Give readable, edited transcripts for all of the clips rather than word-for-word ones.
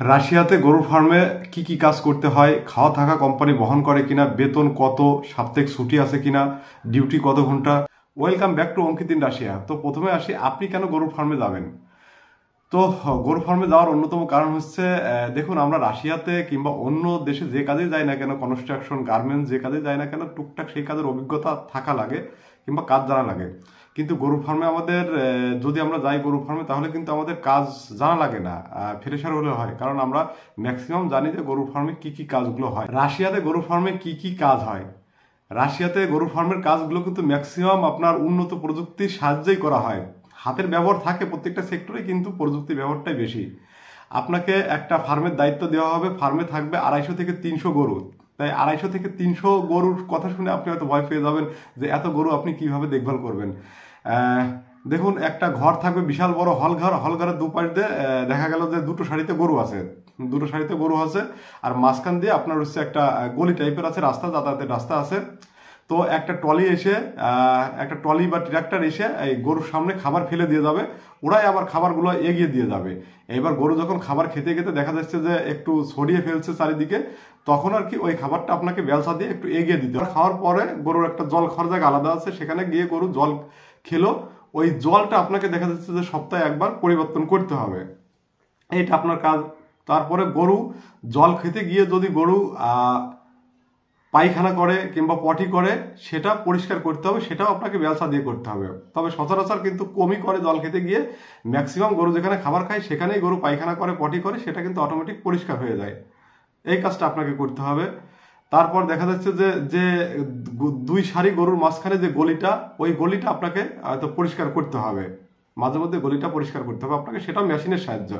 রাশিয়াতে গরুর ফার্মে কি কি কাজ করতে হয়, খাওয়া থাকা কোম্পানি বহন করে কিনা, বেতন কত, সাপ্তাহিক ছুটি আছে কিনা, ডিউটি কত ঘন্টা। Welcome back to Ankit in Russia. তো প্রথমে আসি, আপনি কেন গরুর ফার্মে যাবেন? তো গরু ফার্মে যাওয়ার অন্যতম কারণ হচ্ছে, দেখুন, আমরা রাশিয়াতে কিংবা অন্য দেশে যে কাজে যাই না কেন, কনস্ট্রাকশন, গার্মেন্টস, যে কাজে যাই না কেন, টুকটাক সেই কাজের অভিজ্ঞতা থাকা লাগে কিংবা কাজ জানা লাগে। কিন্তু গরু ফার্মে আমাদের, যদি আমরা যাই গরু ফার্মে, তাহলে কিন্তু আমাদের কাজ জানা লাগে না, ফ্রেশার হলে হয়। কারণ আমরা ম্যাক্সিমাম জানি যে গরু ফার্মে কি কি কাজগুলো হয়। রাশিয়াতে গরু ফার্মে কি কি কাজ হয়, রাশিয়াতে গরু ফার্মের কাজগুলো কিন্তু ম্যাক্সিমাম আপনার উন্নত প্রযুক্তির সাহায্যেই করা হয়। হাতের ব্যবহার থাকে প্রত্যেকটা সেক্টরে, কিন্তু প্রযুক্তির ব্যবহারটাই বেশি। আপনাকে একটা ফার্মের দায়িত্ব দেওয়া হবে, ফার্মে থাকবে 250 থেকে 300 গরু। তাই 250 থেকে 300 গরুর কথা শুনে আপনি হয়তো ভয় পেয়ে যাবেন যে এত গরু আপনি কিভাবে দেখভাল করবেন। দেখুন, একটা ঘর থাকবে, বিশাল বড় হলঘর, হলঘরের দুপাশ দিয়ে দেখা গেল যে দুটো সারিতে গরু আছে, দুটো সারিতে গরু আছে। আর মাঝখান দিয়ে আপনার হচ্ছে একটা গলি টাইপের আছে, রাস্তা, যাতায়াতের রাস্তা আছে। তো একটা ট্রলি এসে, একটা ট্রলি বা ট্রাক্টর এসে এই গরুর সামনে খাবার ফেলে দিয়ে যাবে, ওরাই আবার খাবারগুলো এগিয়ে দিয়ে যাবে। এবার গরু যখন খাবার খেতে খেতে দেখা যাচ্ছে যে একটু ছড়িয়ে ফেলছে চারিদিকে, তখন আর কি ওই খাবারটা আপনাকে বেলসা দিয়ে একটু এগিয়ে দিতে হবে। খাওয়ার পরে গরুর একটা জল খাওয়ার জায়গা আলাদা আছে, সেখানে গিয়ে গরু জল খেলো। ওই জলটা আপনাকে দেখা যাচ্ছে যে সপ্তাহে একবার পরিবর্তন করতে হবে, এইটা আপনার কাজ। তারপরে গরু জল খেতে গিয়ে যদি গরু পায়খানা করে কিংবা পটি করে, সেটা পরিষ্কার করতে হবে, সেটাও আপনাকে ব্যবসা দিয়ে করতে হবে। তবে সচরাচর কিন্তু কমই করে জল খেতে গিয়ে। ম্যাক্সিমাম গরু যেখানে খাবার খায় সেখানেই গরু পায়খানা করে, পটি করে, সেটা কিন্তু অটোমেটিক পরিষ্কার হয়ে যায়। এই কাজটা আপনাকে করতে হবে। তারপর দেখা যাচ্ছে যে যে দুই সারি গরুর মাঝখানে যে গলিটা, ওই গলিটা আপনাকে হয়তো পরিষ্কার করতে হবে, মাঝে মধ্যে গলিটা পরিষ্কার করতে হবে আপনাকে, সেটাও মেশিনের সাহায্য।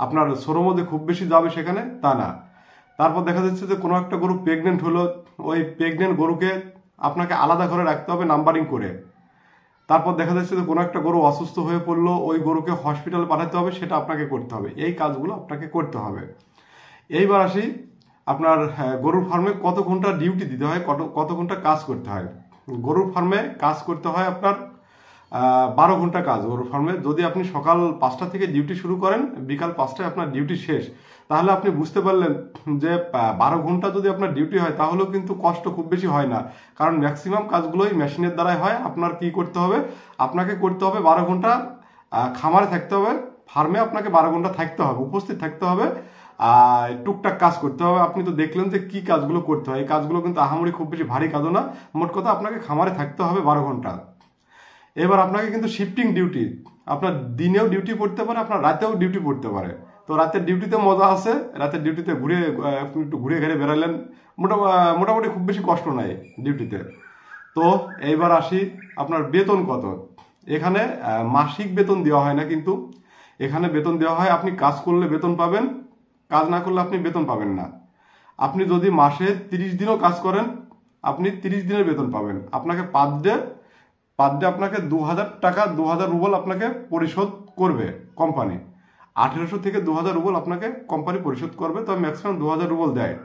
আপনার শ্রম মধ্যে খুব বেশি যাবে সেখানে তা না। তারপর দেখা যাচ্ছে যে কোনো একটা গরু প্রেগনেন্ট হলো, ওই প্রেগনেন্ট গরুকে আপনাকে আলাদা ঘরে রাখতে হবে নাম্বারিং করে। তারপর দেখা যাচ্ছে যে কোনো একটা গরু অসুস্থ হয়ে পড়লো, ওই গরুকে হসপিটালে পাঠাতে হবে, সেটা আপনাকে করতে হবে। এই কাজগুলো আপনাকে করতে হবে। এইবার আসি, আপনার গরুর ফার্মে কত ঘন্টা ডিউটি দিতে হয়, কত ঘন্টা কাজ করতে হয়। গরুর ফার্মে কাজ করতে হয় আপনার 12 ঘন্টা কাজ। গরুর ফার্মে যদি আপনি সকাল 5টা থেকে ডিউটি শুরু করেন, বিকাল 5টায় আপনার ডিউটি শেষ, তাহলে আপনি বুঝতে পারলেন যে 12 ঘন্টা যদি আপনার ডিউটি হয়, তাহলেও কিন্তু কষ্ট খুব বেশি হয় না। কারণ ম্যাক্সিমাম কাজগুলোই মেশিনের দ্বারাই হয়। আপনার কি করতে হবে, আপনাকে করতে হবে 12 ঘন্টা খামারে থাকতে হবে, ফার্মে আপনাকে 12 ঘন্টা থাকতে হবে, উপস্থিত থাকতে হবে, টুকটাক কাজ করতে হবে। আপনি তো দেখলেন যে কি কাজগুলো করতে হয়। এই কাজগুলো কিন্তু আহামরি খুব বেশি ভারী কাজও না। মোট কথা, আপনাকে খামারে থাকতে হবে 12 ঘন্টা। এবার আপনাকে কিন্তু শিফটিং ডিউটি, আপনার দিনেও ডিউটি পড়তে পারে, আপনার রাতেও ডিউটি পড়তে পারে। তো রাতের ডিউটিতে মজা আছে, রাতের ডিউটিতে ঘুরে আপনি একটু ঘুরে ঘুরে বেড়ালেন, মোটামুটি খুব বেশি কষ্ট নাই ডিউটিতে। তো এইবার আসি, আপনার বেতন কত। এখানে মাসিক বেতন দেওয়া হয় না, কিন্তু এখানে বেতন দেওয়া হয়, আপনি কাজ করলে বেতন পাবেন, কাজ না করলে আপনি বেতন পাবেন না। আপনি যদি মাসে 30 দিনও কাজ করেন, আপনি 30 দিনের বেতন পাবেন। আপনাকে পার ডে আপনাকে 2000 টাকা, 2000 রুবল আপনাকে পরিশোধ করবে কোম্পানি। 1800 থেকে 2000 রুবল আপনাকে কোম্পানি পরিশোধ করবে, তবে ম্যাক্সিমাম 2000 রুবল দেয়।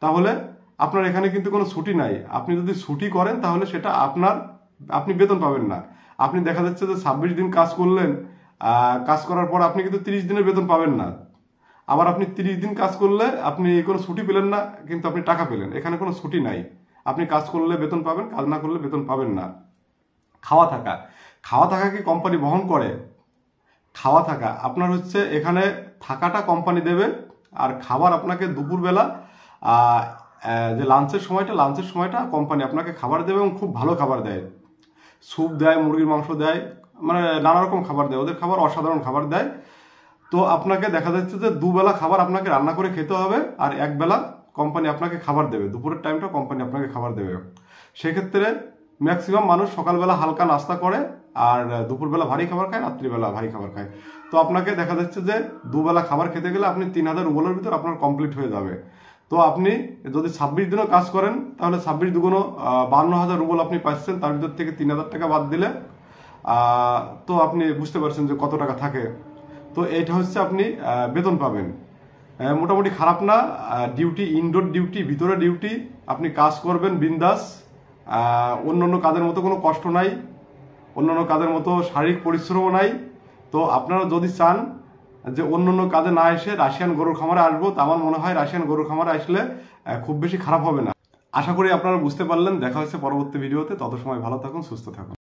তাহলে আপনার এখানে কিন্তু কোনো ছুটি নাই। আপনি যদি ছুটি করেন, তাহলে সেটা আপনি বেতন পাবেন না। আপনি দেখা যাচ্ছে যে 26 দিন কাজ করলেন, কাজ করার পর আপনি কিন্তু 30 দিনের বেতন পাবেন না। আবার আপনি 30 দিন কাজ করলে আপনি কোনো ছুটি পেলেন না, কিন্তু আপনি টাকা পেলেন। এখানে কোনো ছুটি নাই, আপনি কাজ করলে বেতন পাবেন, কাজ না করলে বেতন পাবেন না। খাওয়া থাকা কি কোম্পানি বহন করে? খাওয়া থাকা আপনার হচ্ছে, এখানে থাকাটা কোম্পানি দেবে, আর খাবার আপনাকে দুপুরবেলা যে লাঞ্চের সময়টা কোম্পানি আপনাকে খাবার দেবে, এবং খুব ভালো খাবার দেয়। স্যুপ দেয়, মুরগির মাংস দেয়, মানে নানা রকম খাবার দেয়, ওদের খাবার অসাধারণ খাবার দেয়। তো আপনাকে দেখা যাচ্ছে যে দুবেলা খাবার আপনাকে রান্না করে খেতে হবে, আর একবেলা কোম্পানি আপনাকে খাবার দেবে, দুপুরের টাইমটা কোম্পানি আপনাকে খাবার দেবে। সেক্ষেত্রে ম্যাক্সিমাম মানুষ সকালবেলা হালকা নাস্তা করে, আর দুপুরবেলা ভারী খাবার খায়, রাত্রিবেলা ভারী খাবার খায়। তো আপনাকে দেখা যাচ্ছে যে দুবেলা খাবার খেতে গেলে আপনি 3000 রুবলের ভিতর আপনার কমপ্লিট হয়ে যাবে। তো আপনি যদি 26 দিনও কাজ করেন, তাহলে 26 দুগুণ 52,000 রুবল আপনি পাচ্ছেন। তার ভিতর থেকে 3000 টাকা বাদ দিলে তো আপনি বুঝতে পারছেন যে কত টাকা থাকে। তো এইটা হচ্ছে আপনি বেতন পাবেন। মোটামুটি খারাপ না। ডিউটি, ইনডোর ডিউটি, ভিতরে ডিউটি, আপনি কাজ করবেন বিন্দাস। অন্য কাজের মতো কোনো কষ্ট নাই, অন্যান্য কাজের মতো শারীরিক পরিশ্রমও নাই। তো আপনারা যদি চান যে অন্য অন্য কাজে না এসে রাশিয়ান গরুর খামারে আসবো, তা আমার মনে হয় রাশিয়ান গরুর খামারে আসলে খুব বেশি খারাপ হবে না। আশা করি আপনারা বুঝতে পারলেন। দেখা হচ্ছে পরবর্তী ভিডিওতে। তত সময় ভালো থাকুন, সুস্থ থাকুন।